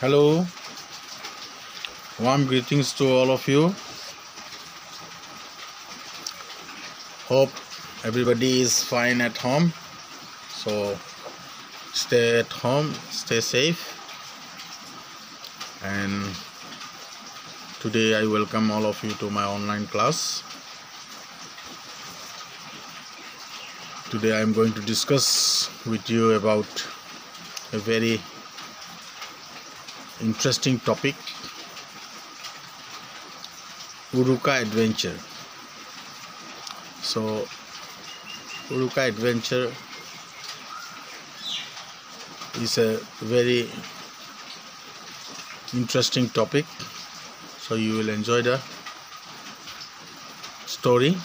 Hello, warm greetings to all of you. Hope everybody is fine at home. So stay at home, stay safe. And today I welcome all of you to my online class. Today I am going to discuss with you about a very interesting topic, Uruka Adventure. So Uruka Adventure is a very interesting topic, so you will enjoy the story.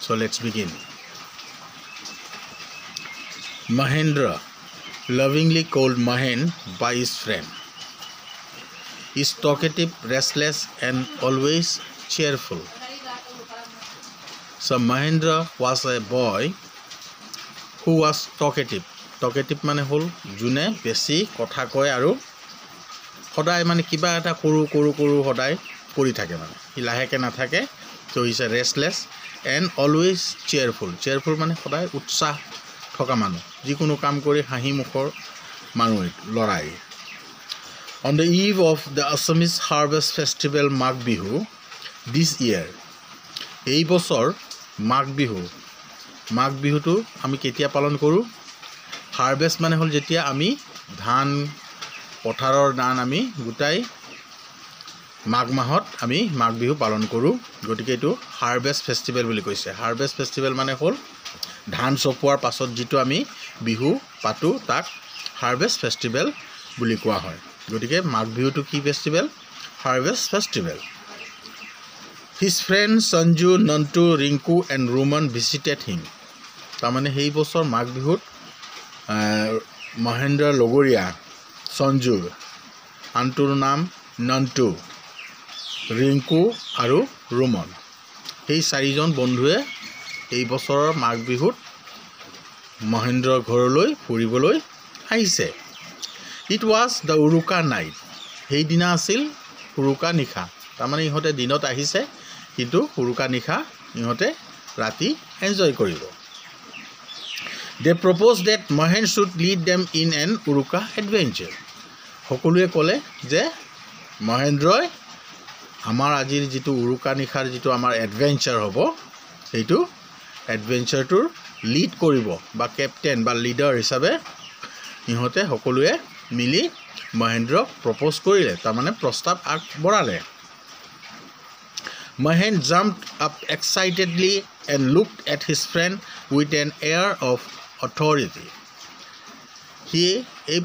So let's begin. Mahendra, lovingly called Mahen by his friend, is talkative, restless, and always cheerful. So Mahendra was a boy who was talkative. Talkative mane hol june besi kotha koy aru hodai mane kiba eta koru hodai kori thake mane hi laheke na thake. So he is a restless and always cheerful. Cheerful mane hodai utsah thoka manu jikono kam kori hahi mukhor manu lorai. On the eve of the Assamese Harvest Festival Magh Bihu this year, ei bosor Magh Bihu to ami ketia palon koru. Harvest mane hol jetia ami dhan potharor dan ami gutai Magh mahot ami Magh Bihu palon koru. Gotike to Harvest Festival boli koise. Harvest Festival mane hol dhan sopuar pasot jitu ami bihu patu tak Harvest Festival boli koa hoy. Gotike Magh Bihu to ki festival? Harvest Festival. His friends Sanju, Nantu, Rinku and Roman visited him. Tamane hei bosor Magh Bihut Mahendra Logoria Sanju, Antur nam Nantu, Rinku aru Roman. Hei sarijon bondhue ei bosor Magh Bihut Mahendra ghoroloi furiboloi aise. It was the Uruka night. Hei dina asil Uruka nikha. Tamane ihote dinot ahise kintu Uruka nikha ihote rati enjoy koribo. They proposed that Mahen should lead them in an Uruka adventure. Hokolue kole je Mahendroi amar ajir jitu Uruka nikhar jitu amar adventure hobo eitu adventure tur lead koribo ba captain ba leader hisabe ihote hokolue mili Mahendra propose korile tamane prostab ag borale. Mahen jumped up excitedly and looked at his friend with an air of authority. He ei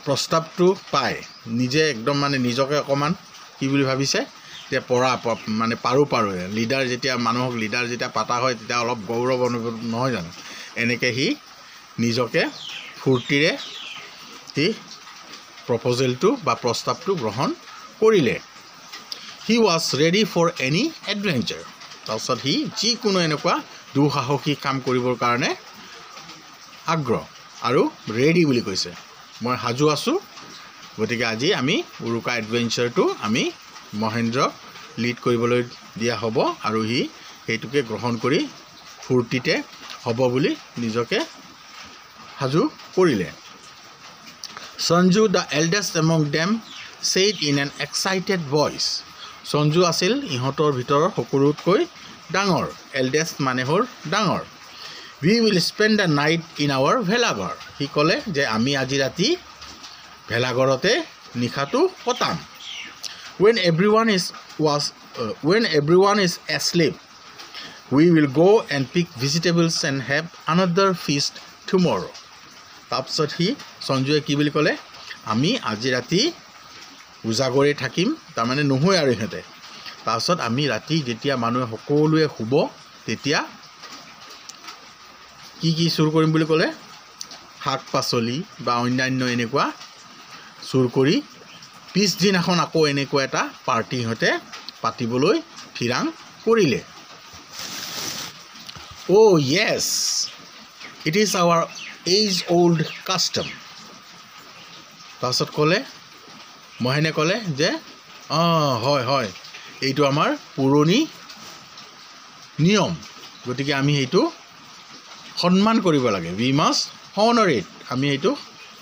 prostab tu pai nije ekdom mane nijoke okoman ki boli bhabise je pora mane paru leader jetia manuhok leader jetia pata hoy tita olop gaurav anubodh nohoy jan eneke hi nijoke furtire hi proposal to ba prostab tu grohon korile. He was ready for any adventure. Tasot hi jikono enekwa duhahoki kam koribor karone agro aru ready boli koise. Moi haju asu gotike aji ami Uruka adventure to ami Mahendra lead koriboloi dia hobo aru hi heituke grohon kori furtite hobo boli nijoke haju korile. Sanju, the eldest among them, said in an excited voice. Sanju asil ihotor bhitor hokorut koi dangor. Eldest mane hor dangor. We will spend the night in our velagor. He kole je ami aji rati velagorote nikhatu potam. When everyone is asleep, we will go and pick vegetables and have another feast tomorrow. Tapsot hi Sanjue ki boli kole ami aji rati ujagore thakim tamane nohoy aru hete. Tapsot ami rati jetia manue hokolue hubo tetia ki sur korim boli kole hak pasoli ba onnanyo enekwa sur kori pis din akhon ako enekwa eta party hote patiboloi phirang korile. Oh yes, it is our age-old custom. Tasot kole মহেনে ক'লে যে হয় হয় এইটো আমাৰ পুৰণি নিয়ম গতিকে আমি এইটো সন্মান কৰিব লাগে উই মাষ্ট honor it আমি এইটো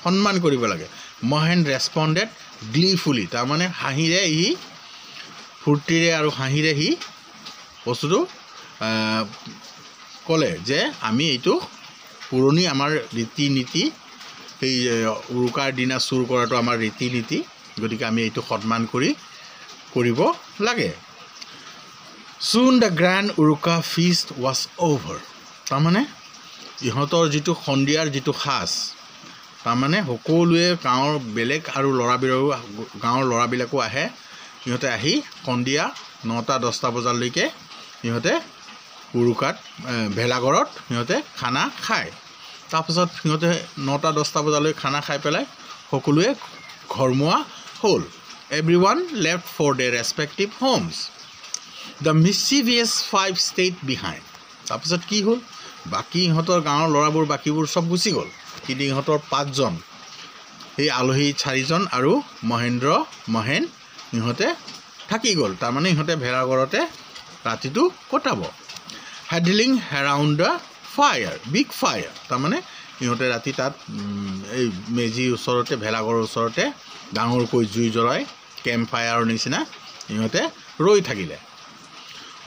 সন্মান কৰিব লাগে মহেন ৰেছপণ্ডেড গ্লিফুলি তাৰ মানে হাঁহিৰে ই ফূৰ্তিৰে আৰু হাঁহিৰে হি বস্তুটো ক'লে যে আমি এইটো পুৰণি আমাৰ ৰীতি নীতি এই উৰুকাৰ দিনা চুৰ কৰাটো আমাৰ ৰীতি নীতি গতিকে আমি এইটো সন্মান কৰিব লাগে Soon the grand Uruka feast was over. তাৰমানে ইহঁতৰ যিটো সন্ধিয়াৰ যিটো সাজ তাৰমানে সকলোৱে গাঁৱৰ বেলেগ আৰু গাঁৱৰ ল'ৰাবিলাকো আহে ইহঁতে আহি সন্ধিয়া 9টা 10টা বজালৈকে ইহঁতে উৰুকাত ভেলাঘৰত ইহঁতে খানা খায় তাৰপিছত ইহঁতে 9টা 10টা বজালৈ খানা খাই পেলাই সকলোৱে ঘৰমুৱা হ'ল Everyone left for their respective homes. The mischievous 5 stayed behind. তাৰপিছত কি হ'ল বাকি ইহঁতৰ গাঁৱৰ ল'ৰাবোৰ বাকিবোৰ সব গুচি গ'ল কিন্তু ইহঁতৰ 5জন এই আলহী 4জন আৰু মহেন ইহঁতে থাকি গ'ল তাৰমানে ইহঁতে ভেলাঘৰতে ৰাতিটো কটাব Huddling around the fire, big fire. তাৰমানে ইহঁতে ৰাতি তাত এই মেজি ওচৰতে ভেলাঘৰৰ ওচৰতে ডাঙৰকৈ জুই জ্বলাই কেম্প ফায়াৰৰ নিচিনা ইহঁতে ৰৈ থাকিলে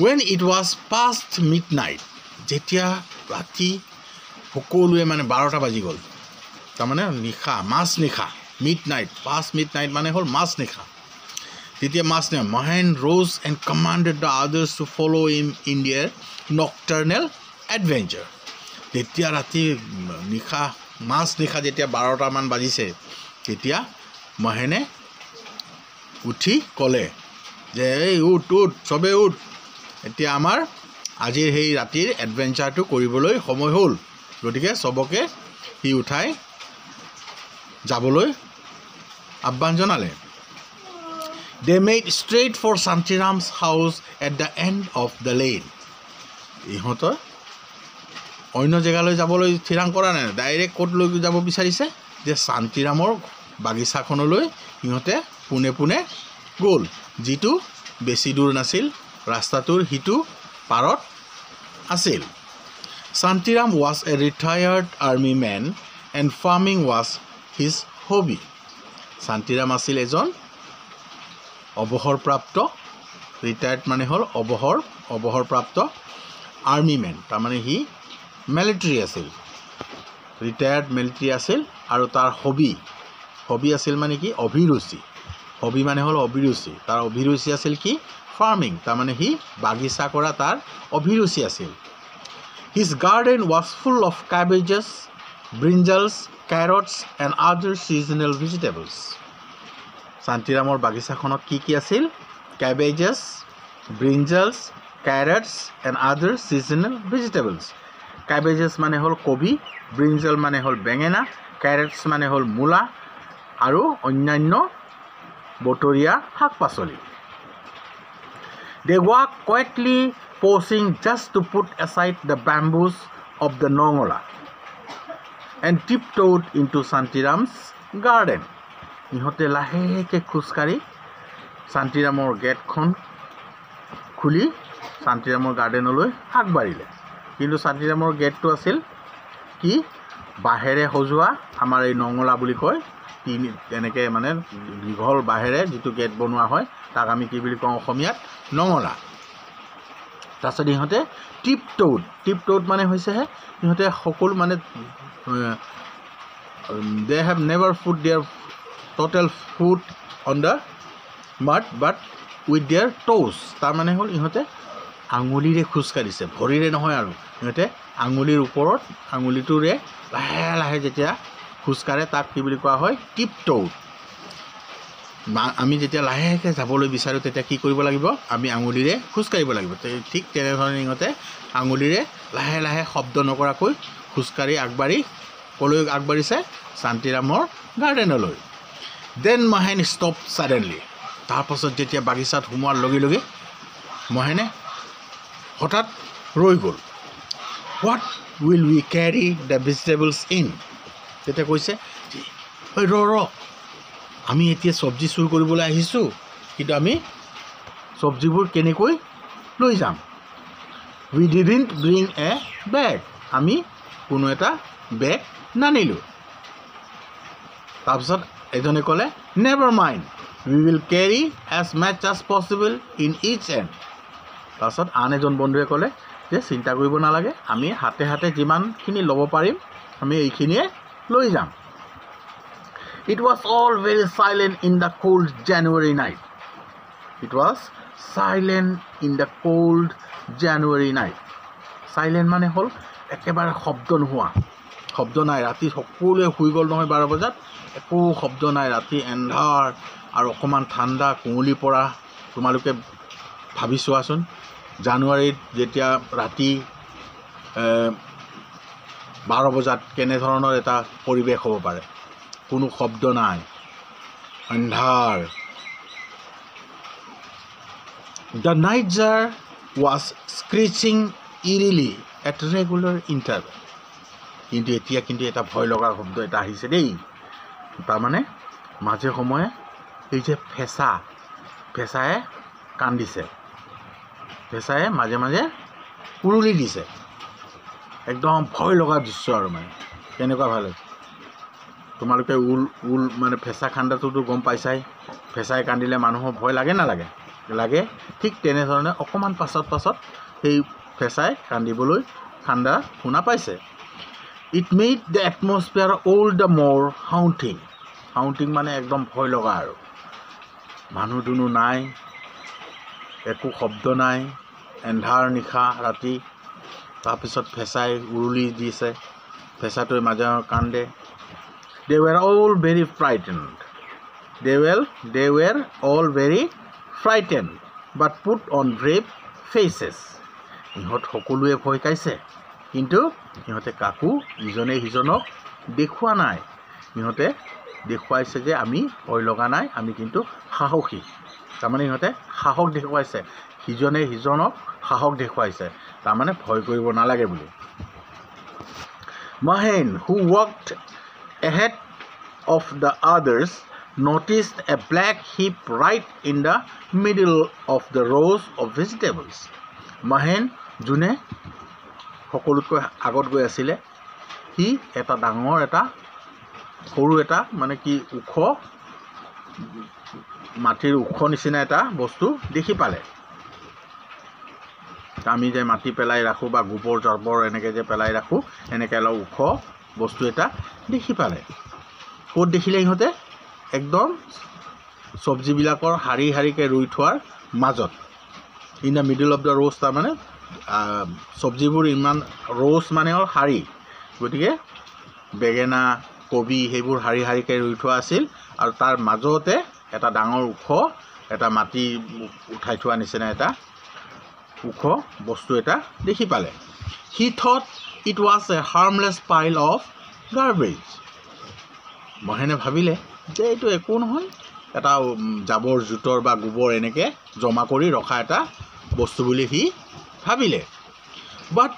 When it was past midnight, যেতিয়া ৰাতি সকলোৱে মানে 12টা বাজি গ'ল তাৰমানে নিশা মাছ নিশা midnight past midnight মানে হ'ল মাছ নিশা তেতিয়া মাছ নিশা Mahen rose and commanded the others to follow him in their nocturnal adventure তেতিয়া ৰাতি নিশা মাছ নিশা যেতিয়া 12টা মান বাজিছে তেতিয়া মহেনে উঠি ক'লে যে এই উঠ সবে উঠ এতিয়া আমাৰ আজিৰ হেই ৰাতিৰ এডভেঞ্চাৰটো কৰিবলৈ সময় হ'ল গতিকে সবকে হি উঠাই যাবলৈ আহ্বান জনালে They made straight for Santiram's house at the end of the lane ইহঁতৰ অন্য জেগালৈ যাবলৈ থিৰাং কৰা নাই ডাইৰেক্ট ক'তলৈ যাব বিচাৰিছে যে শান্তিৰামৰ বাগিচাখনলৈ ইহঁতে পুনে গ'ল যিটো বেছি দূৰ নাছিল ৰাস্তাটোৰ হিটো পাৰত আছিল Santiram was a retired army man and farming was his hobby Santiram আছিল এজন অৱসৰপ্ৰাপ্ত ৰিটায়াৰ্ড মানে হ'ল অৱসৰপ্ৰাপ্ত আৰ্মি মেন তাৰমানে হি মিলিটাৰী আছিল ৰিটায়াৰ্ড মিলিটাৰী আছিল আৰু তাৰ হবি আছিল মানে কি অভিৰুচি হবি মানে হ'ল অভিৰুচি তাৰ অভিৰুচি আছিল কি ফাৰ্মিং তাৰমানে হি বাগিচা কৰা তাৰ অভিৰুচি আছিল His garden was full of cabbages, brinjals, carrots and other seasonal vegetables. Santiramor bagichakhonot ki আছিল cabbages, brinjals, carrots and other seasonal vegetables. Cabbages mane hol kobi, brinjal mane hol bengena, carrots mane hol mula aru onnyanyo botoria hak pasoli. They walked quietly pausing just to put aside the bamboos of the Nongola and tiptoed into Santiram's garden. ইহঁতে লাহেকে খুচকাৰি শান্তিৰামৰ গেটখন খুলি শান্তিৰামৰ গাৰ্ডেনলৈ আগবাঢ়িলে কিন্তু শান্তিৰামৰ গেটটো আছিল কি বাহেৰে সজোৱা আমাৰ এই নংলা বুলি কয় তেনেকে মানে দীঘল বাহেৰে যিটো গেট বনোৱা হয় তাক আমি কি বুলি কওঁ অসমীয়াত নংলা তাৰছত ইহঁতে টিপটোড মানে হৈছে ইহঁতে সকলো মানে they have never put their total foot on the mud but with their toes তাৰ মানে হ'ল ইহঁতে আঙুলিৰে খুজ কাঢ়িছে ভৰিৰে নহয় আৰু ইহঁতে আঙুলিৰ ওপৰত আঙুলিটোৰে লাহে যেতিয়া খুজ কাঢ়ে তাক কি বুলি কোৱা হয় টিপটোড আমি যেতিয়া লাহেকে যাবলৈ বিচাৰো তেতিয়া কি কৰিব লাগিব আমি আঙুলিৰে খুজ কাঢ়িব লাগিব ঠিক তেনেধৰণে ইহঁতে আঙুলিৰে লাহে শব্দ নকৰাকৈ খুজ কাঢ়ি আগবাঢ়ি কলৈ আগবাঢ়িছে শান্তিৰামৰ গাৰ্ডেনলৈ Then Mahen stopped suddenly. তাৰপাছত যেতিয়া বাগিচাত সোমোৱাৰ লগে মহেনে হঠাৎ ৰৈ গ'ল What will we carry the vegetables in? তেতিয়া কৈছে ৰ আমি এতিয়া সবজি চুৰ কৰিবলৈ আহিছোঁ কিন্তু আমি সবজিবোৰ কেনেকৈ লৈ যাম we didn't bring a bag আমি কোনো এটা বেগ নানিলোঁ তাৰপিছত এজনে ক'লে never mind we will carry as much as possible in each end তাৰপিছত আন এজন বন্ধুৱে ক'লে যে চিন্তা কৰিব নালাগে আমি হাতে হাতে যিমানখিনি ল'ব পাৰিম আমি এইখিনিয়ে লৈ যাম It was all very silent in the cold January night. It was silent in the cold January night. Silent মানে হল একেবাৰে শব্দ নোহোৱা শব্দ নাই ৰাতি সকলোৱে শুই গ'ল নহয় 12 বজাত একো শব্দ নাই ৰাতি এন্ধাৰ আৰু অকমান ঠাণ্ডা কুঁৱলী পৰা তোমালোকে ভাবি চোৱাচোন জানুৱাৰীত যেতিয়া ৰাতি 12 বজাত কেনে ধৰণৰ এটা পৰিৱেশ হ'ব পাৰে কোনো শব্দ নাই আন্ধাৰ The nightjar was screeching eerily at regular intervals কিন্তু এতিয়া কিন্তু এটা ভয় লগা শব্দ এটা আহিছে দেই তাৰ মানে মাঝে সময়ে এই যে ফেসায়ে কান্দিছে ফেসায়ে মাঝে মাঝে উৰুলি দিছে একদম ভয় লগা দৃশ্য আৰু মানে কেনেকুৱা ভাল তোমালোকে উল মানে ফেসা খান্দাটোতো গম পাইছাই ফেসাই কান্দিলে মানুহৰ ভয় লাগে না লাগে ঠিক তেনে ধৰণে অকমান পাছত সেই ফেসাই কান্দিবলৈ খান্দা শুনা পাইছে It made the atmosphere all the more haunting মানে একদম ভয় লগা আৰু মানুহ দুনু নাই একো শব্দ নাই এন্ধাৰ নিখা ৰাতি তাৰপিছত ফেসাই উৰুলি দিছে ফেসাটোৰ মাজে কান্দে They were all very frightened. They were all very frightened, but put on brave faces. ইহঁত সকলোৱে ভয় খাইছে কিন্তু ইহঁতে কাকো ইজনে সিজনক দেখুৱা নাই ইহঁতে দেখুৱাইছে যে আমি ভয় লগা নাই আমি কিন্তু সাহসী তাৰমানে ইহঁতে সাহস দেখুৱাইছে সিজনে সিজনক সাহস দেখুৱাইছে তাৰমানে ভয় কৰিব নালাগে বুলি Mahen, who walked ahead of the others, noticed a black heap right in the middle of the rows of vegetables. Mahen, june সকলোতকৈ আগত গৈ আছিল হি এটা ডাঙৰ এটা সৰু এটা মানে কি উখ মাটিৰ উখ নিচিনা এটা বস্তু দেখি পালে আমি যে মাটি পেলাই ৰাখো বা গোবৰ জাবৰ এনেকে যে পেলাই ৰাখো এনেকে ল উখ বস্তু এটা দেখি পালে কোট দেখিলে ইহঁতে একদম সবজি বিলাকৰ হাৰি হাৰিকে ৰুই থোৱাৰ মাজত in the middle of the rows তাৰ মানে সবজিবোৰ ইমান ৰোজ মানে হাৰি গতিকে বেগেনা কবি হেবোৰ হাৰি হাৰিকে ৰুই থোৱা আছিল আৰু তাৰ মাজতে এটা ডাঙৰ উখ এটা মাটি উঠাই থোৱা নিচিনা এটা উখ বস্তু এটা দেখি পালে He thought it was a harmless pile of garbage. মহেনে ভাবিলে যে এইটো একো নহয় এটা জাবৰ জুতৰ বা গোবৰ এনেকে জমা কৰি ৰখা এটা বস্তু বুলি হি ভাবিলে But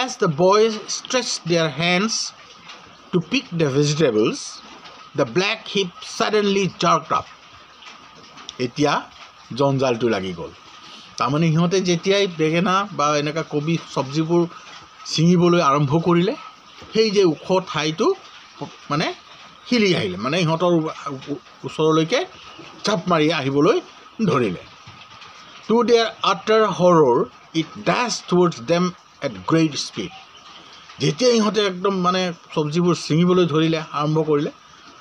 as the boys stretched their hands to pick the vegetables, the black heap suddenly jerked up. এতিয়া জঞ্জালটো লাগি গ'ল তাৰমানে ইহঁতে যেতিয়াই বেগেনা বা এনেকা কবি সবজিবোৰ ছিঙিবলৈ আৰম্ভ কৰিলে সেই যে উখ ঠাইটো মানে হিলি আহিলে মানে ইহঁতৰ ওচৰলৈকে চাপ মাৰি আহিবলৈ ধৰিলে To their utter horror, it dashed towards them at great speed. যেতিয়া ইহঁতে একদম মানে সবজিবোৰ ছিঙিবলৈ ধৰিলে আৰম্ভ কৰিলে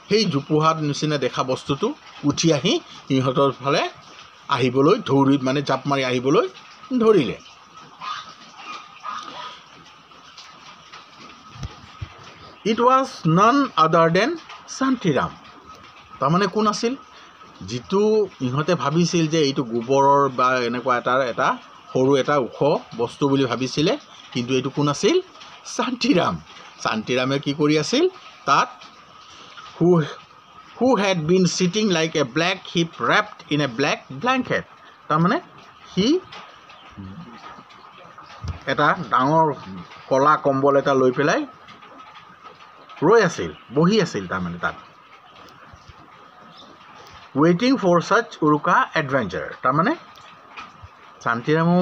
সেই জুপুহাত নিচিনা দেখা বস্তুটো উঠি আহি ইহঁতৰ ফালে আহিবলৈ ধৰি মানে জাপ মাৰি আহিবলৈ ধৰিলে It was none other than Shantiram. তাৰমানে কোন আছিল যিটো ইহঁতে ভাবিছিল যে এইটো গোবৰৰ বা এনেকুৱা এটা সৰু এটা উখ বস্তু বুলি ভাবিছিলে কিন্তু এইটো কোন আছিল শান্তিৰামে কি কৰি আছিল তাত who had been sitting like a black heap wrapped in a black blanket তাৰমানে হি এটা ডাঙৰ কলা কম্বল এটা লৈ পেলাই ৰৈ আছিল বহি আছিল তাৰমানে তাত ৱেইটিং ফৰ ছাচ উৰুকা এডভেঞ্চাৰ। তাৰমানে শান্তিৰামো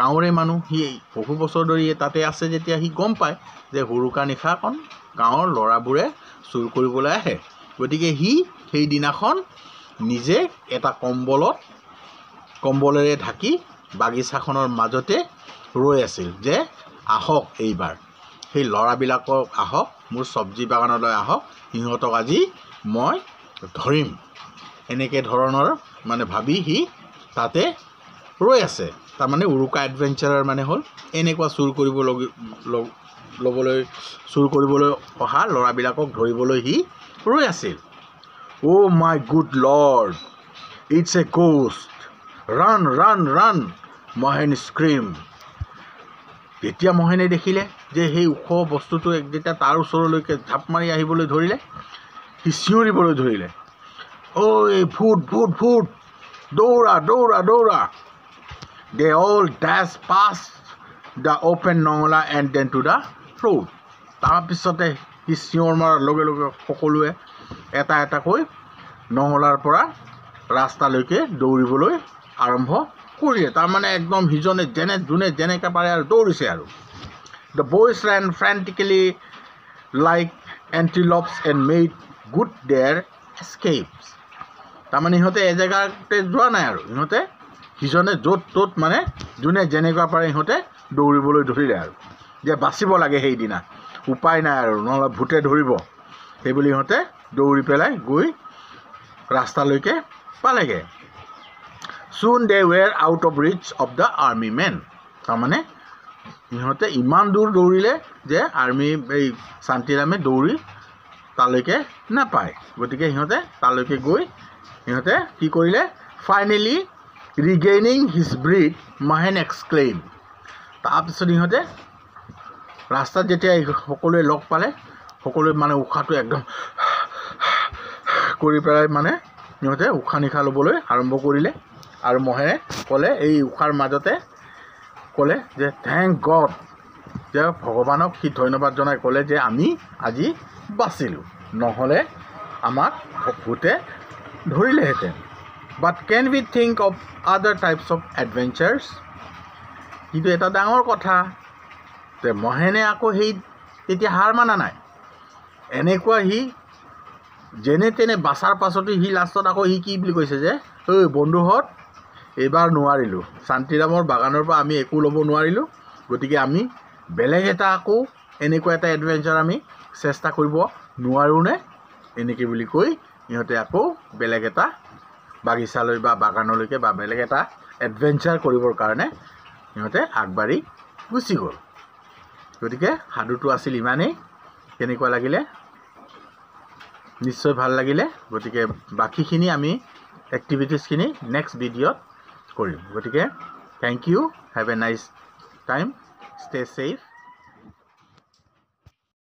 গাঁৱৰে মানুহ, সি বহু বছৰ ধৰি তাতে আছে যেতিয়া সি গম পায় যে উৰুকা নিশাখন গাঁৱৰ ল'ৰাবোৰে চুৰ কৰিবলৈ আহে। গতিকে সি সেইদিনাখন নিজে এটা কম্বলেৰে ঢাকি বাগিচাখনৰ মাজতে ৰৈ আছিল যে আহক এইবাৰ সেই ল'ৰাবিলাকক, আহক মোৰ চব্জি বাগানলৈ আহক, সিহঁতক আজি মই ধৰিম, এনেকৈ ধৰণৰ মানে ভাবি সি তাতে ৰৈ আছে। তাৰমানে উৰুকা এডভেঞ্চাৰৰ মানে হ'ল এনেকুৱা চুৰ কৰিবলৈ অহা ল'ৰাবিলাকক ধৰিবলৈ সি ৰৈ আছিল। Oh' my good lord, it's a ghost, run run run, Mahen scream. যেতিয়া মহেনে দেখিলে যে সেই ওখ বস্তুটো যেতিয়া তাৰ ওচৰলৈকে ঝাপ মাৰি আহিবলৈ ধৰিলে, সি চিঞৰিবলৈ ধৰিলে, ঐ ভূত ভূত ভূত, দৌৰা দৌৰা দৌৰা। They all dash past the open নঙলা and then to the road. তাৰপিছতে সি চিঞৰ মৰাৰ লগে লগে সকলোৱে এটা এটাকৈ নঙলাৰ পৰা ৰাস্তালৈকে দৌৰিবলৈ আৰম্ভ কৰিলে। তাৰমানে একদম সিজনে যোনে যেনেকৈ পাৰে আৰু দৌৰিছে আৰু। The boys ran frantically like antelopes and made good their escapes. তাৰমানে সিহঁতে এজেগাতে যোৱা নাই আৰু, সিহঁতে সিজনে য'ত ত'ত মানে যোনে যেনেকুৱা পাৰে সিহঁতে দৌৰিবলৈ ধৰিলে আৰু যে বাচিব লাগে সেইদিনা, উপায় নাই আৰু নহ'লে ভূতে ধৰিব। সেইবুলি সিহঁতে দৌৰি পেলাই গৈ ৰাস্তালৈকে পালেগৈ। Soon they were out of reach of the army men. তাৰমানে সিহঁতে ইমান দূৰ দৌৰিলে যে এই শান্তিৰামে দৌৰি তালৈকে নাপায়। গতিকে সিহঁতে তালৈকে গৈ সিহঁতে কি কৰিলে, ফাইনেলি ৰিগেইনিং হিজ ব্ৰিথ, মহেন এক্সক্লেইম। তাৰপিছত সিহঁতে ৰাস্তাত যেতিয়া সকলোৱে লগ পালে, সকলোৱে মানে উশাহটো একদম কৰি পেলাই মানে সিহঁতে উশাহ নিশাহ ল'বলৈ আৰম্ভ কৰিলে। আৰু মহেনে ক'লে, এই উশাৰ মাজতে ক'লে যে থেংক গড, যে ভগৱানক সি ধন্যবাদ জনাই ক'লে যে আমি আজি বাচিলোঁ, নহ'লে আমাক ভূতে ধৰিলেহেঁতেন। বাট কেন উই থিংক অফ আদাৰ টাইপছ অফ এডভেঞ্চাৰ্ছ। কিন্তু এটা ডাঙৰ কথা যে মহেনে আকৌ তেতিয়া হাৰ মানা নাই। এনেকুৱা সি যেনে তেনে বাচাৰ পাছতো সি লাষ্টত আকৌ সি কি বুলি কৈছে যে, ঐ বন্ধুহঁত, এইবাৰ নোৱাৰিলোঁ, শান্তিৰামৰ বাগানৰ পৰা আমি একো ল'ব নোৱাৰিলোঁ, গতিকে আমি বেলেগ এটা আকৌ এনেকুৱা এটা এডভেঞ্চাৰ আমি চেষ্টা কৰিব নোৱাৰোঁনে, এনেকৈ বুলি কৈ সিহঁতে আকৌ বেলেগ এটা বাগিচালৈ বা বাগানলৈকে বা বেলেগ এটা এডভেঞ্চাৰ কৰিবৰ কাৰণে সিহঁতে আগবাঢ়ি গুচি গ'ল। গতিকে সাধুটো আছিল ইমানেই। কেনেকুৱা লাগিলে? নিশ্চয় ভাল লাগিলে। গতিকে বাকীখিনি আমি এক্টিভিটিছখিনি নেক্সট ভিডিঅ'ত কৰিম। গতিকে thank you, have a nice time, stay safe.